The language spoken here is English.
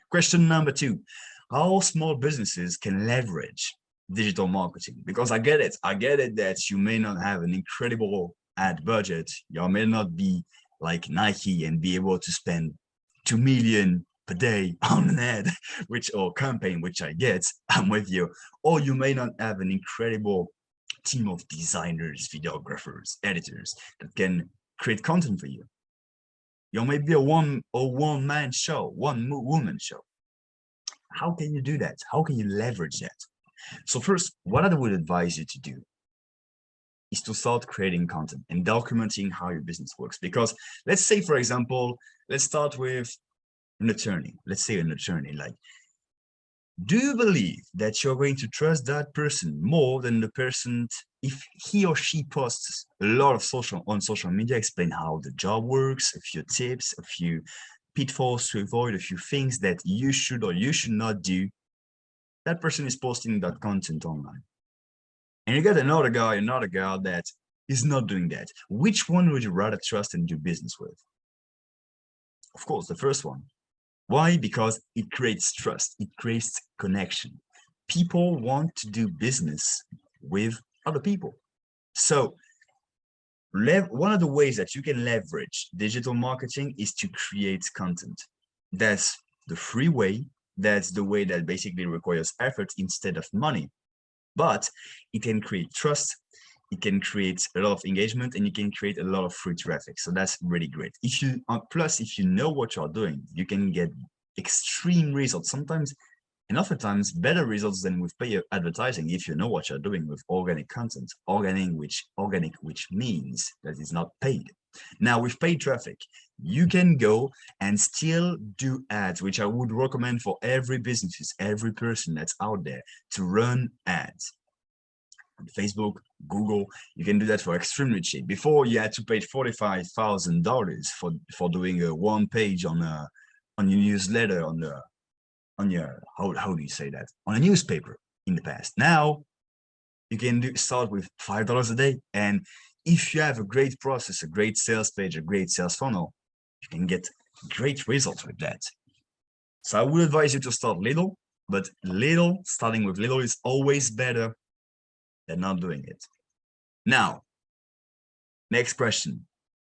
Question number 2, how small businesses can leverage digital marketing? Because I get it that you may not have an incredible ad budget. You may not be like Nike and be able to spend 2 million per day on an ad, or campaign, which I get, I'm with you. Or you may not have an incredible team of designers, videographers, editors that can create content for you. You may be a one-man show, one-woman show. How can you do that? How can you leverage that? So first, what I would advise you to do is to start creating content and documenting how your business works. Because let's say, for example, let's start with an attorney. Let's say an attorney, like, do you believe that you're going to trust that person more than the person if he or she posts a lot of on social media, explain how the job works, a few tips, a few pitfalls to avoid, a few things that you should or you should not do? That person is posting that content online. And you get another guy that is not doing that. Which one would you rather trust and do business with? Of course, the first one. Why? Because it creates trust. It creates connection. People want to do business with other people. So one of the ways that you can leverage digital marketing is to create content. That's the free way. That's the way that basically requires effort instead of money. But it can create trust, it can create a lot of engagement, and you can create a lot of free traffic. So that's really great. Plus, if you know what you're doing, you can get extreme results. Sometimes, and oftentimes, better results than with paid advertising if you know what you're doing with organic content. Organic, which means that it's not paid. Now, with paid traffic, you can go and still do ads, which I would recommend for every business, every person that's out there to run ads. On Facebook, Google, you can do that for extremely cheap. Before, you had to pay $45,000 for doing a one page on your newsletter, on your how do you say that, on a newspaper in the past. Now you can start with $5 a day, and if you have a great process, a great sales page, a great sales funnel, you can get great results with that. So I would advise you to start little, but starting with little is always better than not doing it. Now, next question.